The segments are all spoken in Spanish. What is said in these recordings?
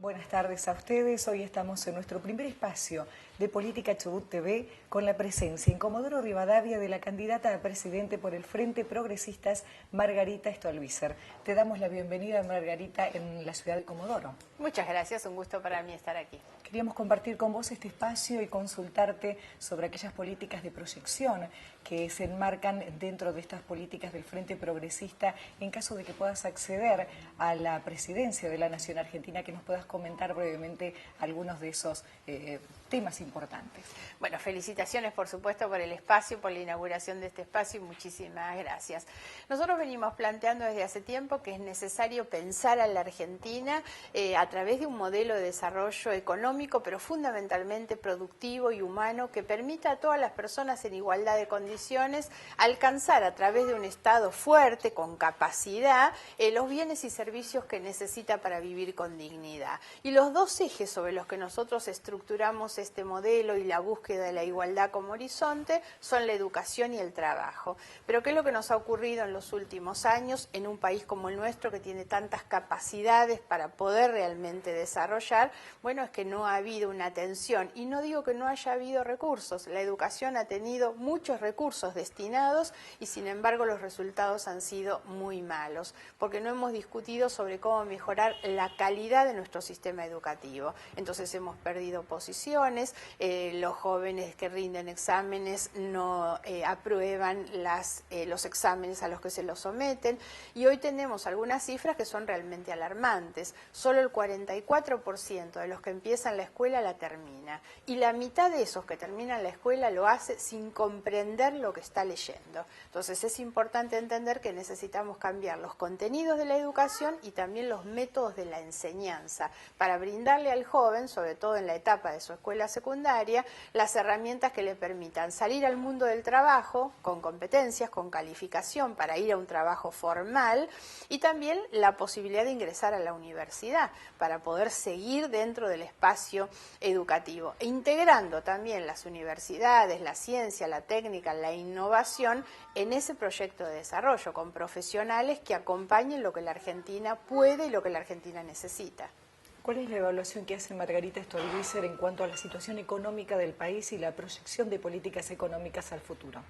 Buenas tardes a ustedes. Hoy estamos en nuestro primer espacio de Política Chubut TV con la presencia en Comodoro Rivadavia de la candidata a presidente por el Frente Progresistas, Margarita Stolbizer. Te damos la bienvenida, Margarita, en la ciudad de Comodoro. Muchas gracias, un gusto para mí estar aquí. Queríamos compartir con vos este espacio y consultarte sobre aquellas políticas de proyección que se enmarcan dentro de estas políticas del Frente Progresista en caso de que puedas acceder a la presidencia de la Nación Argentina, que nos puedas comentar brevemente algunos de esos temas importantes. Bueno, felicitaciones por supuesto por el espacio, por la inauguración de este espacio y muchísimas gracias. Nosotros venimos planteando desde hace tiempo que es necesario pensar a la Argentina a través de un modelo de desarrollo económico, pero fundamentalmente productivo y humano, que permita a todas las personas en igualdad de condiciones alcanzar a través de un Estado fuerte, con capacidad, los bienes y servicios que necesita para vivir con dignidad. Y los dos ejes sobre los que nosotros estructuramos este modelo y la búsqueda de la igualdad como horizonte son la educación y el trabajo. Pero ¿qué es lo que nos ha ocurrido en los últimos años en un país como el nuestro, que tiene tantas capacidades para poder realmente desarrollar? Bueno, es que no ha habido una atención, y no digo que no haya habido recursos. La educación ha tenido muchos recursos destinados y sin embargo los resultados han sido muy malos, porque no hemos discutido sobre cómo mejorar la calidad de nuestro sistema educativo. Entonces hemos perdido posiciones, los jóvenes que rinden exámenes no aprueban los exámenes a los que se los someten, y hoy tenemos algunas cifras que son realmente alarmantes. Solo el 44% de los que empiezan la escuela la termina, y la mitad de esos que terminan la escuela lo hace sin comprender lo que está leyendo. Entonces es importante entender que necesitamos cambiar los contenidos de la educación y también los métodos de la enseñanza para brindarle al joven, sobre todo en la etapa de su escuela secundaria, las herramientas que le permitan salir al mundo del trabajo con competencias, con calificación para ir a un trabajo formal, y también la posibilidad de ingresar a la universidad para poder seguir dentro del espacio educativo, e integrando también las universidades, la ciencia, la técnica, la innovación en ese proyecto de desarrollo, con profesionales que acompañen lo que la Argentina puede y lo que la Argentina necesita. ¿Cuál es la evaluación que hace Margarita Stolbizer en cuanto a la situación económica del país y la proyección de políticas económicas al futuro?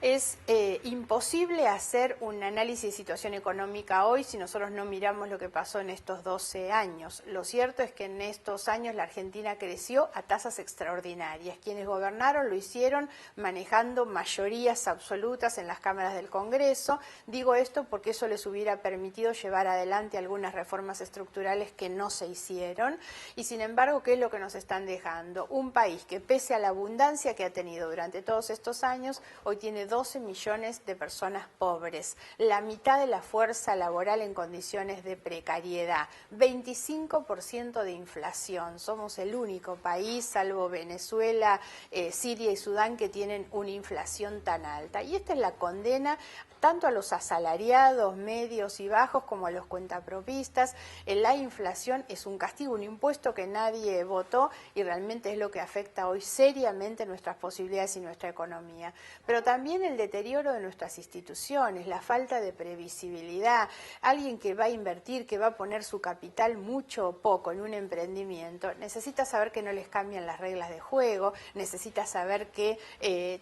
Es imposible hacer un análisis de situación económica hoy si nosotros no miramos lo que pasó en estos 12 años. Lo cierto es que en estos años la Argentina creció a tasas extraordinarias. Quienes gobernaron lo hicieron manejando mayorías absolutas en las cámaras del Congreso. Digo esto porque eso les hubiera permitido llevar adelante algunas reformas estructurales que no se hicieron. Y sin embargo, ¿qué es lo que nos están dejando? Un país que, pese a la abundancia que ha tenido durante todos estos años, hoy tiene 12 millones de personas pobres, la mitad de la fuerza laboral en condiciones de precariedad, 25% de inflación. Somos el único país, salvo Venezuela, Siria y Sudán, que tienen una inflación tan alta. Y esta es la condena tanto a los asalariados, medios y bajos, como a los cuentapropistas. La inflación es un castigo, un impuesto que nadie votó, y realmente es lo que afecta hoy seriamente nuestras posibilidades y nuestra economía. Pero también el deterioro de nuestras instituciones, la falta de previsibilidad. Alguien que va a invertir, que va a poner su capital mucho o poco en un emprendimiento, necesita saber que no les cambian las reglas de juego, necesita saber que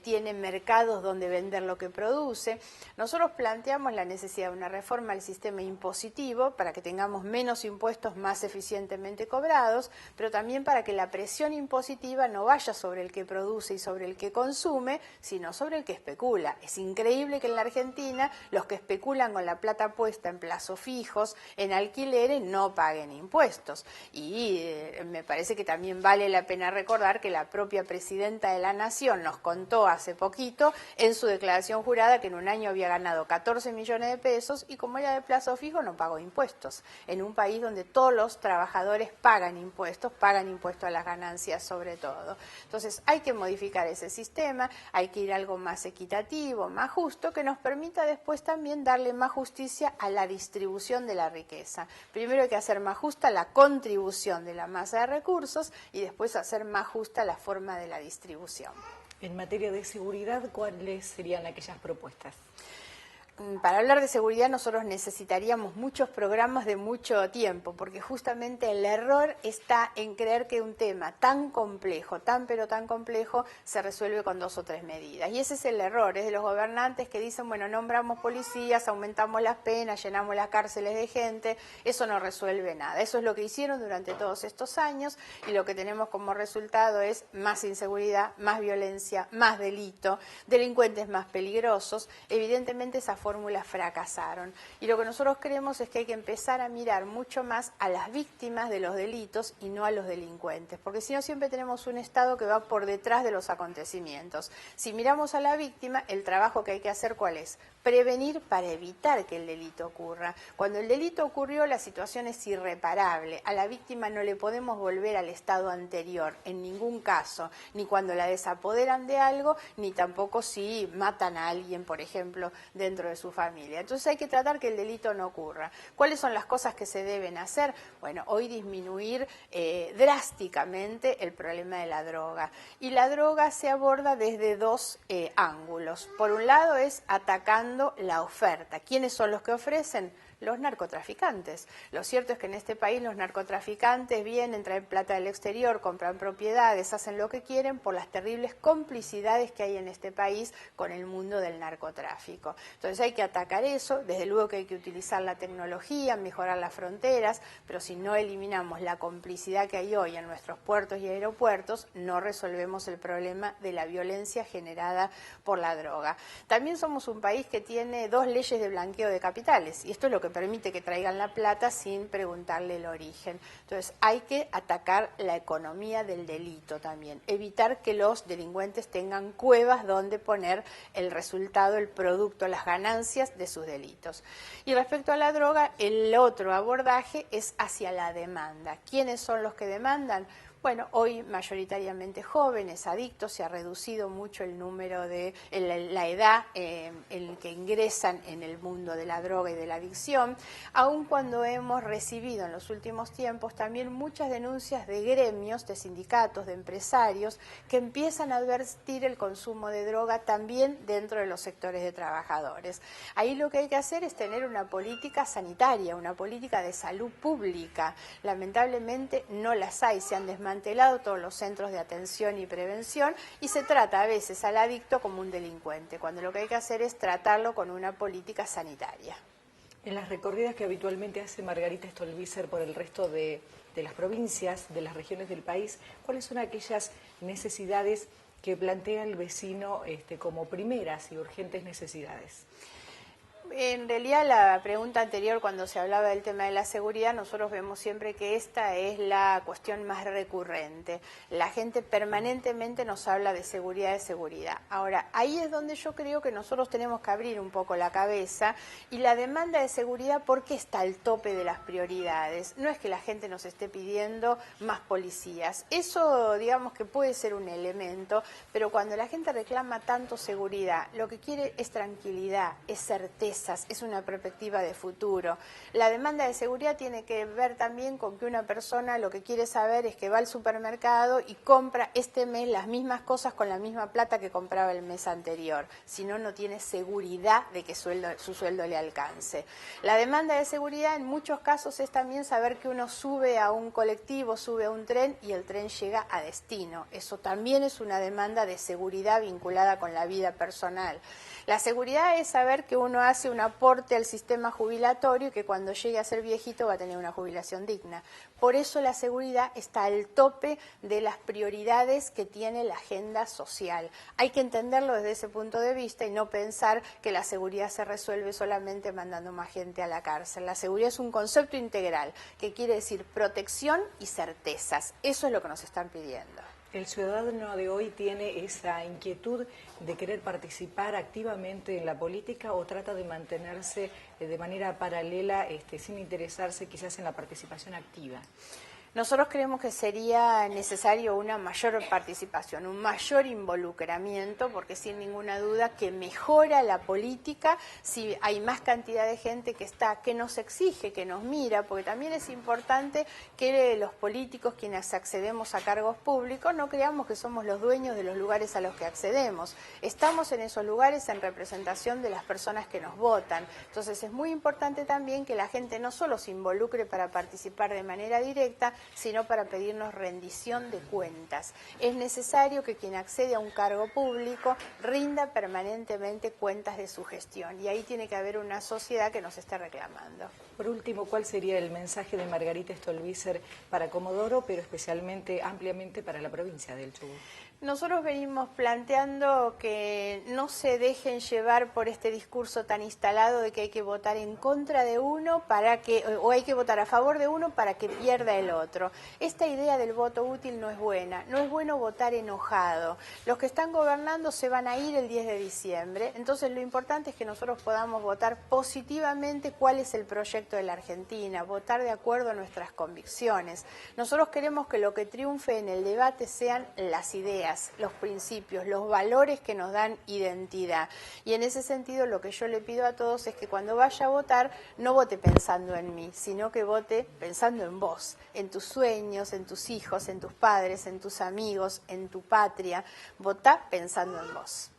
tiene mercados donde vender lo que produce. Nosotros planteamos la necesidad de una reforma al sistema impositivo para que tengamos menos impuestos más eficientemente cobrados, pero también para que la presión impositiva no vaya sobre el que produce y sobre el que consume, sino sobre el que especula. Es increíble que en la Argentina los que especulan con la plata puesta en plazos fijos, en alquileres, no paguen impuestos. Y me parece que también vale la pena recordar que la propia presidenta de la Nación nos contó hace poquito en su declaración jurada que en un año había ganado 14 millones de pesos y, como era de plazo fijo, no pagó impuestos. En un país donde todos los trabajadores pagan impuestos a las ganancias sobre todo. Entonces hay que modificar ese sistema, hay que ir a algo más equitativo, más justo, que nos permita después también darle más justicia a la distribución de la riqueza. Primero hay que hacer más justa la contribución de la masa de recursos y después hacer más justa la forma de la distribución. En materia de seguridad, ¿cuáles serían aquellas propuestas? para hablar de seguridad nosotros necesitaríamos muchos programas de mucho tiempo, porque justamente el error está en creer que un tema tan complejo, tan pero tan complejo, se resuelve con 2 o 3 medidas. Y ese es el error, es de los gobernantes que dicen, bueno, nombramos policías, aumentamos las penas, llenamos las cárceles de gente, eso no resuelve nada. Eso es lo que hicieron durante todos estos años y lo que tenemos como resultado es más inseguridad, más violencia, más delito, delincuentes más peligrosos. Evidentemente esas fórmulas fracasaron. Y lo que nosotros creemos es que hay que empezar a mirar mucho más a las víctimas de los delitos y no a los delincuentes, porque si no siempre tenemos un Estado que va por detrás de los acontecimientos. Si miramos a la víctima, el trabajo que hay que hacer, ¿cuál es? Prevenir para evitar que el delito ocurra. Cuando el delito ocurrió, la situación es irreparable. A la víctima no le podemos volver al estado anterior, en ningún caso, ni cuando la desapoderan de algo, ni tampoco si matan a alguien, por ejemplo, dentro de su familia. Entonces hay que tratar que el delito no ocurra. ¿Cuáles son las cosas que se deben hacer? Bueno, hoy disminuir drásticamente el problema de la droga. Y la droga se aborda desde 2 ángulos. Por un lado es atacando la oferta. ¿Quiénes son los que ofrecen? Los narcotraficantes. Lo cierto es que en este país los narcotraficantes vienen, traen plata del exterior, compran propiedades, hacen lo que quieren por las terribles complicidades que hay en este país con el mundo del narcotráfico. Entonces hay que atacar eso, desde luego que hay que utilizar la tecnología, mejorar las fronteras, pero si no eliminamos la complicidad que hay hoy en nuestros puertos y aeropuertos, no resolvemos el problema de la violencia generada por la droga. También somos un país que tiene 2 leyes de blanqueo de capitales, y esto es lo que permite que traigan la plata sin preguntarle el origen. Entonces hay que atacar la economía del delito también, evitar que los delincuentes tengan cuevas donde poner el resultado, el producto, las ganancias de sus delitos. Y respecto a la droga, el otro abordaje es hacia la demanda. ¿Quiénes son los que demandan? Bueno, hoy mayoritariamente jóvenes, adictos, se ha reducido mucho el número de la edad en que ingresan en el mundo de la droga y de la adicción, aun cuando hemos recibido en los últimos tiempos también muchas denuncias de gremios, de sindicatos, de empresarios, que empiezan a advertir el consumo de droga también dentro de los sectores de trabajadores. Ahí lo que hay que hacer es tener una política sanitaria, una política de salud pública. Lamentablemente no las hay, se han desmantelado todos los centros de atención y prevención y se trata a veces al adicto como un delincuente, cuando lo que hay que hacer es tratarlo con una política sanitaria. En las recorridas que habitualmente hace Margarita Stolbizer por el resto de las provincias, de las regiones del país, ¿cuáles son aquellas necesidades que plantea el vecino como primeras y urgentes necesidades? En realidad la pregunta anterior, cuando se hablaba del tema de la seguridad, nosotros vemos siempre que esta es la cuestión más recurrente. La gente permanentemente nos habla de seguridad, de seguridad. Ahora, ahí es donde yo creo que nosotros tenemos que abrir un poco la cabeza y la demanda de seguridad, ¿por qué está al tope de las prioridades? No es que la gente nos esté pidiendo más policías. Eso, digamos que puede ser un elemento, pero cuando la gente reclama tanto seguridad, lo que quiere es tranquilidad, es certeza, es una perspectiva de futuro. La demanda de seguridad tiene que ver también con que una persona lo que quiere saber es que va al supermercado y compra este mes las mismas cosas con la misma plata que compraba el mes anterior. Si no, no tiene seguridad de que su sueldo le alcance. La demanda de seguridad en muchos casos es también saber que uno sube a un colectivo, sube a un tren y el tren llega a destino. Eso también es una demanda de seguridad vinculada con la vida personal. La seguridad es saber que uno hace un aporte al sistema jubilatorio y que cuando llegue a ser viejito va a tener una jubilación digna. Por eso la seguridad está al tope de las prioridades que tiene la agenda social. Hay que entenderlo desde ese punto de vista y no pensar que la seguridad se resuelve solamente mandando más gente a la cárcel. La seguridad es un concepto integral que quiere decir protección y certezas. Eso es lo que nos están pidiendo. El ciudadano de hoy tiene esa inquietud de querer participar activamente en la política o trata de mantenerse de manera paralela sin interesarse quizás en la participación activa. Nosotros creemos que sería necesario una mayor participación, un mayor involucramiento, porque sin ninguna duda que mejora la política si hay más cantidad de gente que está, que nos exige, que nos mira, porque también es importante que los políticos, quienes accedemos a cargos públicos, no creamos que somos los dueños de los lugares a los que accedemos. Estamos en esos lugares en representación de las personas que nos votan. Entonces es muy importante también que la gente no solo se involucre para participar de manera directa, sino para pedirnos rendición de cuentas. Es necesario que quien accede a un cargo público rinda permanentemente cuentas de su gestión, y ahí tiene que haber una sociedad que nos esté reclamando. Por último, ¿cuál sería el mensaje de Margarita Stolbizer para Comodoro, pero especialmente, ampliamente para la provincia del Chubut? Nosotros venimos planteando que no se dejen llevar por este discurso tan instalado de que hay que votar en contra de uno o hay que votar a favor de uno para que pierda el otro. Esta idea del voto útil no es buena, no es bueno votar enojado. Los que están gobernando se van a ir el 10 de diciembre, entonces lo importante es que nosotros podamos votar positivamente cuál es el proyecto de la Argentina, votar de acuerdo a nuestras convicciones. Nosotros queremos que lo que triunfe en el debate sean las ideas, los principios, los valores que nos dan identidad. Y en ese sentido lo que yo le pido a todos es que cuando vaya a votar no vote pensando en mí, sino que vote pensando en vos, en tus sueños, en tus hijos, en tus padres, en tus amigos, en tu patria. Votá pensando en vos.